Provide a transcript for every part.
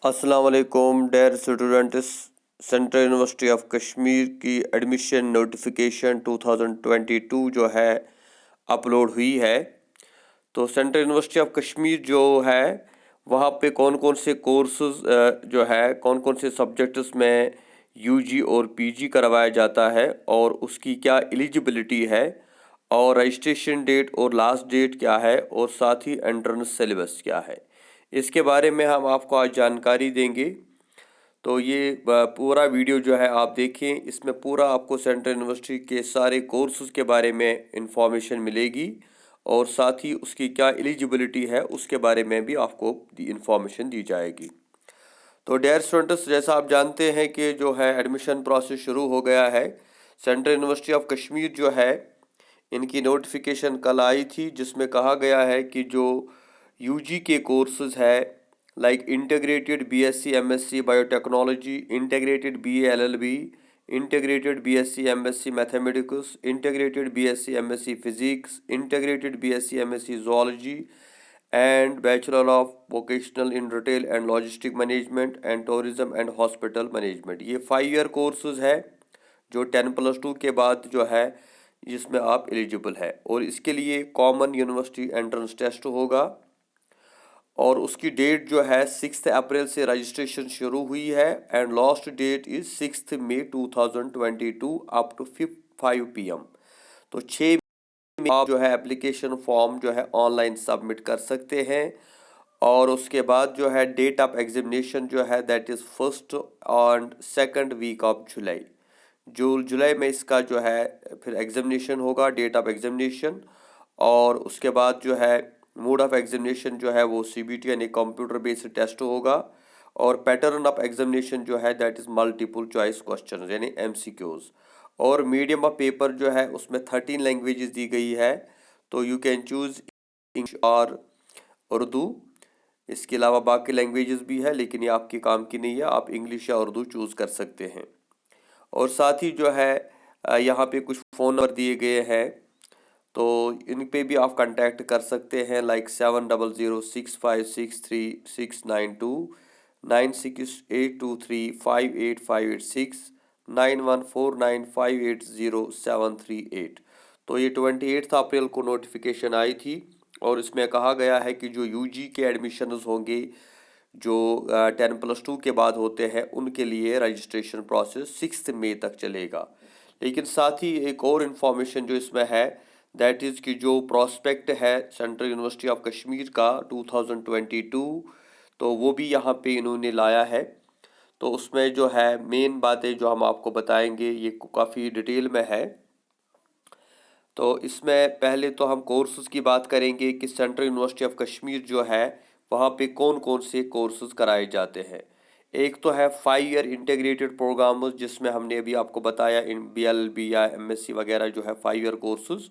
अस्सलाम वालेकुम dear students. Central university of Kashmir की एडमिशन नोटिफिकेशन 2022 जो है अपलोड हुई है। तो सेंट्रल यूनिवर्सिटी ऑफ कश्मीर जो है वहाँ पे कौन कौन से कोर्सेज जो है कौन कौन से सब्जेक्ट्स में यूजी और पीजी करवाया जाता है और उसकी क्या एलिजिबिलिटी है और रजिस्ट्रेशन डेट और लास्ट डेट क्या है और साथ ही एंट्रेंस सिलेबस क्या है, इसके बारे में हम आपको आज जानकारी देंगे। तो ये पूरा वीडियो जो है आप देखें, इसमें पूरा आपको सेंट्रल यूनिवर्सिटी के सारे कोर्सेज के बारे में इंफॉर्मेशन मिलेगी और साथ ही उसकी क्या एलिजिबिलिटी है उसके बारे में भी आपको इंफॉर्मेशन दी जाएगी। तो डियर स्टूडेंट्स, जैसा आप जानते हैं कि जो है एडमिशन प्रोसेस शुरू हो गया है। सेंट्रल यूनिवर्सिटी ऑफ कश्मीर जो है इनकी नोटिफिकेशन कल आई थी, जिसमें कहा गया है कि जो यूजी के कोर्सेज है like integrated BSc MSc biotechnology, integrated BA LLB, integrated BSc MSc mathematics, integrated BSc MSc physics, integrated BSc MSc zoology and bachelor of vocational in retail and logistic management and tourism and hospital management, ये 5 year courses है जो 10+2 के बाद जो है जिसमें आप eligible है। और इसके लिए कॉमन यूनिवर्सिटी एंट्रेंस टेस्ट होगा और उसकी डेट जो है 6 अप्रैल से रजिस्ट्रेशन शुरू हुई है and last date is 6 May 2022 up to 5 PM। तो 6 में आप जो है एप्लीकेशन फॉर्म जो है ऑनलाइन सबमिट कर सकते हैं और उसके बाद जो है डेट ऑफ एग्जामिनेशन जो है that is 1st and 2nd week of July. जुलाई में इसका जो है फिर एग्जामिनेशन होगा, डेट ऑफ एग्जामिनेशन। और उसके बाद जो है मोड ऑफ एग्जामिनेशन जो है वो सीबीटी यानी कंप्यूटर बेस्ड टेस्ट होगा और पैटर्न ऑफ एग्जामिनेशन जो है that is multiple choice question यानी एमसीक्यूज। और मीडियम ऑफ पेपर जो है उसमें 13 लैंग्वेजेस दी गई है, तो यू कैन चूज़ इंग्लिश और उर्दू। इसके अलावा बाकी लैंग्वेजेस भी है लेकिन ये आपके काम की नहीं है, आप इंग्लिश या उर्दू चूज़ कर सकते हैं। और साथ ही जो है यहाँ पे कुछ फ़ोन नंबर दिए गए हैं, तो इन पे भी आप कांटेक्ट कर सकते हैं लाइक 7006563692, 9682358586, 9149580738। तो ये 28 अप्रैल को नोटिफिकेशन आई थी और इसमें कहा गया है कि जो यूजी के एडमिशन्स होंगे जो 10+2 के बाद होते हैं उनके लिए रजिस्ट्रेशन प्रोसेस 6 मई तक चलेगा। लेकिन साथ ही एक और इन्फॉर्मेशन जो इसमें है दैट इज़ कि जो प्रॉस्पेक्ट है सेंट्रल यूनिवर्सिटी ऑफ कश्मीर का 2022, तो वो भी यहाँ पे इन्होंने लाया है। तो उसमें जो है मेन बातें जो हम आपको बताएंगे ये काफ़ी डिटेल में है। तो इसमें पहले तो हम कोर्सेज़ की बात करेंगे कि सेंट्रल यूनिवर्सिटी ऑफ कश्मीर जो है वहाँ पे कौन कौन से कोर्सेज़ कराए जाते हैं। एक तो है 5 ईयर इंटीग्रेटेड प्रोग्राम, जिसमें हमने अभी आपको बताया इन बीएलबी या एमएससी वगैरह जो है 5 ईयर कोर्सेज़।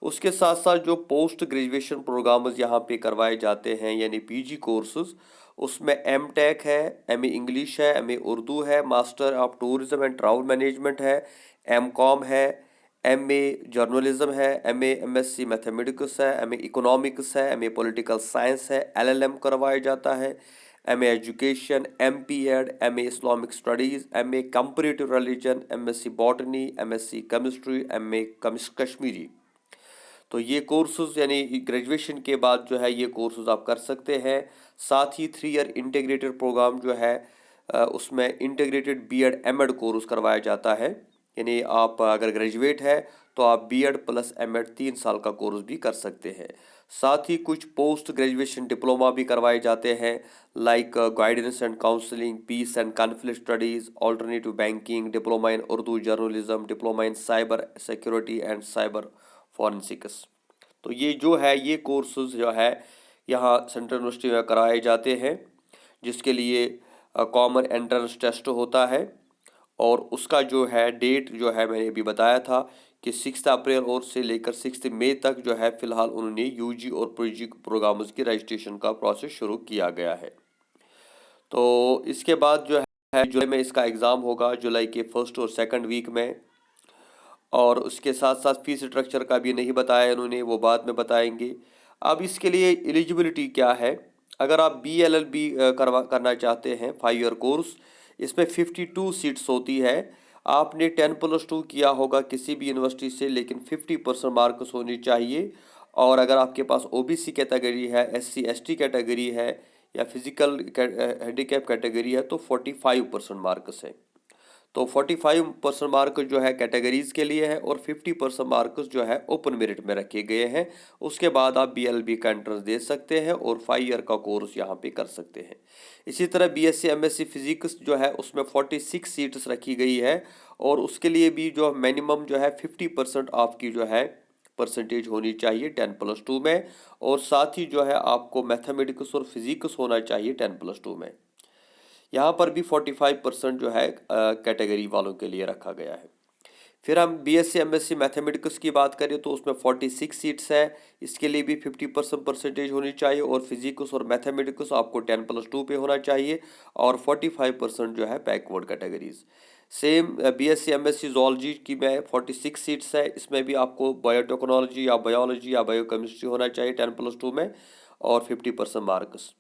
उसके साथ साथ जो पोस्ट ग्रेजुएशन प्रोग्राम्स यहाँ पे करवाए जाते हैं यानी पीजी कोर्सेज़, उसमें एम टेक है, एम ए इंग्लिश है, एम ए उर्दू है, master of tourism and travel management है, एम कॉम है, एम ए जर्नलिज्म है, M A M S C mathematics है, एम ए इकोनॉमिक्स है, एम ए पॉलिटिकल साइंस है, LLM करवाया जाता है, M A education, M P ed, M A Islamic studies, M A comparative religion, M S C botany, M S C chemistry, M A Kashmiri. तो ये courses यानी graduation के बाद जो है ये कोर्सेज आप कर सकते हैं। साथ ही 3 ईयर इंटीग्रेटेड प्रोग्राम जो है उसमें इंटीग्रेटेड बीएड एमएड कोर्स करवाया जाता है, यानी आप अगर ग्रेजुएट है तो आप बीएड प्लस एमएड 3 साल का कोर्स भी कर सकते हैं। साथ ही कुछ पोस्ट ग्रेजुएशन डिप्लोमा भी करवाए जाते हैं like guidance and counselling, peace and conflict studies, alternative banking, diploma in Urdu journalism, diploma in cyber security and cyber forensics. तो ये जो है ये कोर्सेज जो है यहाँ सेंट्रल यूनिवर्सिटी में कराए जाते हैं, जिसके लिए कॉमन एंट्रेंस टेस्ट होता है और उसका जो है डेट जो है मैंने अभी बताया था कि 6 अप्रैल और से लेकर 6 मई तक जो है फ़िलहाल उन्होंने यूजी और पीजी प्रोग्राम्स की रजिस्ट्रेशन का प्रोसेस शुरू किया गया है। तो इसके बाद जो है जुलाई में इसका एग्ज़ाम होगा, जुलाई के 1st और 2nd वीक में। और उसके साथ साथ फीस स्ट्रक्चर का भी नहीं बताया इन्होंने, वो बाद में बताएंगे। अब इसके लिए एलिजिबिलिटी क्या है, अगर आप BLLB करना चाहते हैं 5 ईयर कोर्स, इसमें 52 सीट्स होती है। आपने 10+2 किया होगा किसी भी यूनिवर्सिटी से, लेकिन 50% मार्क्स होनी चाहिए। और अगर आपके पास OBC कैटेगरी है, SC ST कैटेगरी है या फिजिकल हैंडीकैप कैटेगरी है तो 45% मार्क्स है। तो 45% मार्क जो है कैटेगरीज के लिए है और 50% मार्क्स जो है ओपन मेरिट में रखे गए हैं। उसके बाद आप BLB का एंट्रेंस दे सकते हैं और 5 ईयर का कोर्स यहाँ पे कर सकते हैं। इसी तरह BSc MSc फिजिक्स जो है उसमें 46 सीट्स रखी गई है और उसके लिए भी जो मिनिमम जो है 50% आपकी जो है परसेंटेज होनी चाहिए 10+2 में। और साथ ही जो है आपको मैथमेटिक्स और फिजिक्स होना चाहिए 10+2 में। यहाँ पर भी 45% जो है कैटेगरी वालों के लिए रखा गया है। फिर हम BSc MSc मैथमेटिक्स की बात करें तो उसमें 46 सीट्स है। इसके लिए भी 50% परसेंटेज होनी चाहिए और फिजिक्स और मैथमेटिक्स आपको 10+2 पे होना चाहिए और 45% जो है backward categories. Same BSc MSc zoology की में 46 सीट्स है। इसमें भी आपको बायोटेक्नोलॉजी या बायोलॉजी या बायोकेमिस्ट्री होना चाहिए 10+2 में और 50% मार्क्स।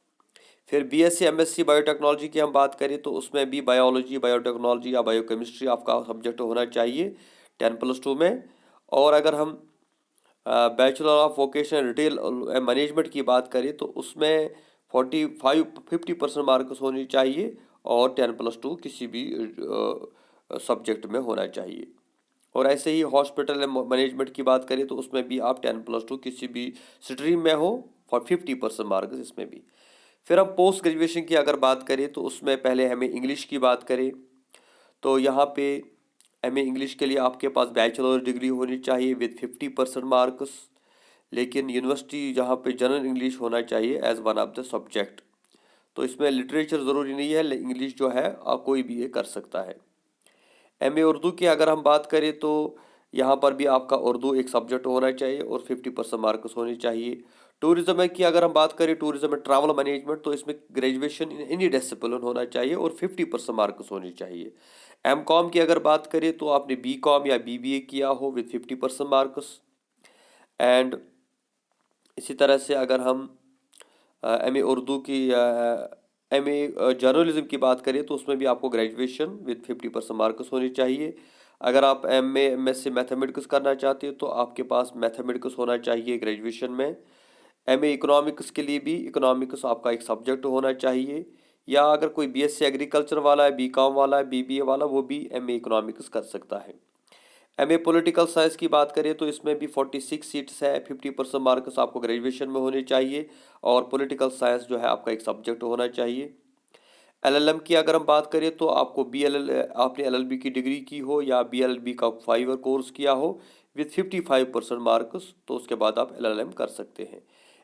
फिर BSc MSc बायोटेक्नोलॉजी की हम बात करें तो उसमें भी बायोलॉजी बायोटेक्नोलॉजी या बायोकेमिस्ट्री आपका सब्जेक्ट होना चाहिए 10+2 में। और अगर हम bachelor of vocational retail management की बात करें तो उसमें 50% मार्क्स होनी चाहिए और 10+2 किसी भी सब्जेक्ट में होना चाहिए। और ऐसे ही हॉस्पिटल मैनेजमेंट की बात करें तो उसमें भी आप 10+2 किसी भी स्ट्रीम में हो फॉर 50% मार्क्स इसमें भी। फिर हम पोस्ट ग्रेजुएशन की अगर बात करें तो उसमें पहले हमें इंग्लिश की बात करें तो यहाँ पे MA इंग्लिश के लिए आपके पास बैचलर डिग्री होनी चाहिए विद 50% मार्क्स। लेकिन यूनिवर्सिटी जहाँ पे जनरल इंग्लिश होना चाहिए as one of the subject. तो इसमें लिटरेचर ज़रूरी नहीं है, इंग्लिश जो है कोई भी ये कर सकता है। MA उर्दू की अगर हम बात करें तो यहाँ पर भी आपका उर्दू एक सब्जेक्ट होना चाहिए और 50% मार्क्स होनी चाहिए। टूरिज्म की अगर हम बात करें टूरिज्म में ट्रैवल मैनेजमेंट तो इसमें ग्रेजुएशन इन एनी डिसिप्लिन होना चाहिए और 50% मार्क्स होनी चाहिए। MCOM की अगर बात करें तो आपने BCOM या BBA किया हो विद 50% मार्क्स। एंड इसी तरह से अगर हम MA उर्दू की MA जर्नलिज्म की बात करें तो उसमें भी आपको ग्रेजुएशन विद 50% मार्क्स होनी चाहिए। अगर आप MA MSc मैथमेटिक्स करना चाहते हो तो आपके पास मैथमेटिक्स होना चाहिए ग्रेजुएशन में। MA इकोनॉमिक्स के लिए भी इकोनॉमिक्स आपका एक सब्जेक्ट होना चाहिए। या अगर कोई BSc एग्रीकल्चर वाला है, BCOM वाला है, BBA वाला, वो भी MA इकोनॉमिक्स कर सकता है। MA पॉलिटिकल साइंस की बात करें तो इसमें भी 46 सीट्स है, 50% मार्क्स आपको ग्रेजुएशन में होने चाहिए और पॉलिटिकल साइंस जो है आपका एक सब्जेक्ट होना चाहिए। LLM की अगर हम बात करें तो आपको आपने LLB की डिग्री की हो या BLLB का 5 ईयर कोर्स किया हो विद 55% मार्क्स तो उसके बाद आप LLM कर सकते हैं।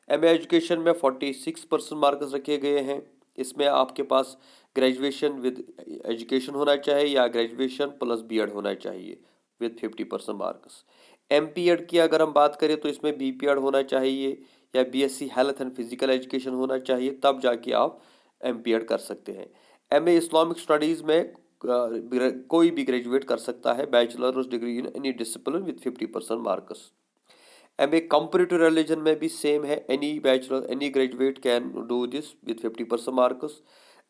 MA एजुकेशन में 46% मार्क्स रखे गए हैं। इसमें आपके पास ग्रेजुएशन विद एजुकेशन होना चाहिए या ग्रेजुएशन प्लस B.Ed होना चाहिए विद 50% मार्क्स। MPEd की अगर हम बात करें तो इसमें BPEd होना चाहिए या BSc health and physical education होना चाहिए, तब जाके आप MPEd कर सकते हैं। MA इस्लामिक स्टडीज़ में कोई भी ग्रेजुएट कर सकता है bachelors degree in any discipline with 50% marks. MA comparative religion में भी सेम है, any bachelor any graduate can do this with 50% marks.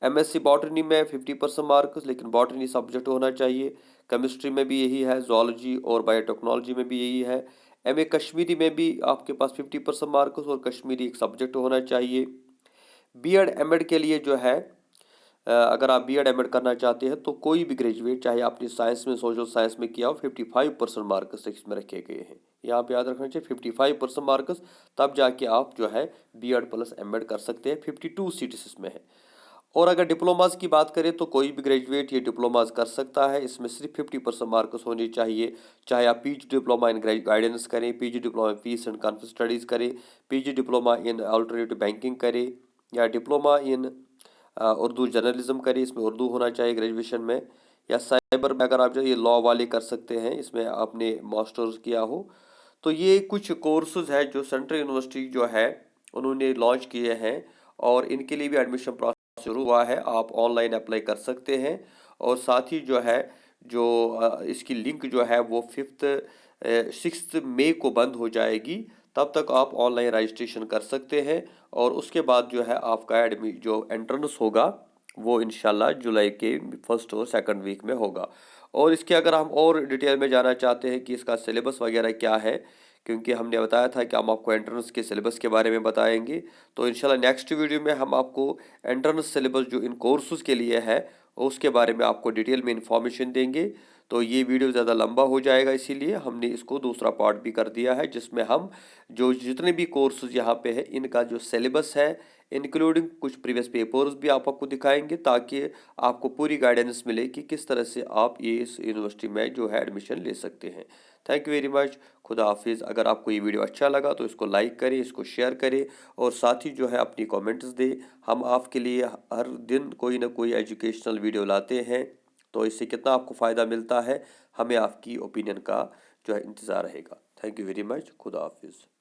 MSc botany में 50% मार्क्स, लेकिन बॉटनी सब्जेक्ट होना चाहिए। केमिस्ट्री में भी यही है, जोलॉजी और बायोटेक्नोलॉजी में भी यही है। MA कश्मीरी में भी आपके पास 50% मार्क्स और कश्मीरी एक सब्जेक्ट होना चाहिए। B.Ed M.Ed के लिए जो है अगर आप B.Ed M.Ed करना चाहते हैं तो कोई भी ग्रेजुएट चाहे आपने साइंस में सोशल साइंस में किया हो 55% मार्क्स इसमें रखे गए हैं। यहाँ पे याद रखना चाहिए 55% मार्क्स, तब जाके आप जो है B.Ed प्लस M.Ed कर सकते हैं। 52 सीट्स इसमें है। और अगर डिप्लोमास की बात करें तो कोई भी ग्रेजुएट ये डिप्लोमास कर सकता है। इसमें सिर्फ 50% मार्क्स होनी चाहिए। चाहे आप PG डिप्लोमा इन गाइडेंस करें, PG diploma in peace and conflict studies करें, PG diploma in alternative banking करें या डिप्लोमा इन उर्दू जर्नलिज्म करें, इसमें उर्दू होना चाहिए ग्रेजुएशन में। या साइबर में अगर आप जो ये लॉ वाले कर सकते हैं, इसमें आपने मास्टर्स किया हो। तो ये कुछ कोर्सेज है जो सेंट्रल यूनिवर्सिटी जो है उन्होंने लॉन्च किए हैं और इनके लिए भी एडमिशन प्रोसेस शुरू हुआ है। आप ऑनलाइन अप्लाई कर सकते हैं और साथ ही जो है इसकी लिंक जो है वो 6 मई को बंद हो जाएगी। तब तक आप ऑनलाइन रजिस्ट्रेशन कर सकते हैं। और उसके बाद जो है आपका जो एंट्रेंस होगा वो इंशाल्लाह जुलाई के फर्स्ट और सेकंड वीक में होगा। और इसके अगर हम और डिटेल में जानना चाहते हैं कि इसका सिलेबस वगैरह क्या है, क्योंकि हमने बताया था कि हम आपको एंट्रेंस के सिलेबस के बारे में बताएंगे, तो इंशाल्लाह नेक्स्ट वीडियो में हम आपको एंट्रेंस सिलेबस जो इन कोर्सेज के लिए है उसके बारे में आपको डिटेल में इंफॉर्मेशन देंगे। तो ये वीडियो ज़्यादा लंबा हो जाएगा, इसीलिए हमने इसको दूसरा पार्ट भी कर दिया है, जिसमें हम जो जितने भी कोर्सेज यहाँ पे है इनका जो सिलेबस है इंक्लूडिंग कुछ प्रीवियस पेपर्स भी आपको दिखाएंगे, ताकि आपको पूरी गाइडेंस मिले कि किस तरह से आप ये इस यूनिवर्सिटी में जो है एडमिशन ले सकते हैं। Thank you very much. खुदा हाफिज़। अगर आपको ये वीडियो अच्छा लगा तो इसको लाइक करें, इसको शेयर करें और साथ ही जो है अपनी कमेंट्स दें। हम आपके लिए हर दिन कोई ना कोई एजुकेशनल वीडियो लाते हैं, तो इससे कितना आपको फ़ायदा मिलता है हमें आपकी ओपिनियन का जो है इंतज़ार रहेगा। Thank you very much. खुदा हाफिज़।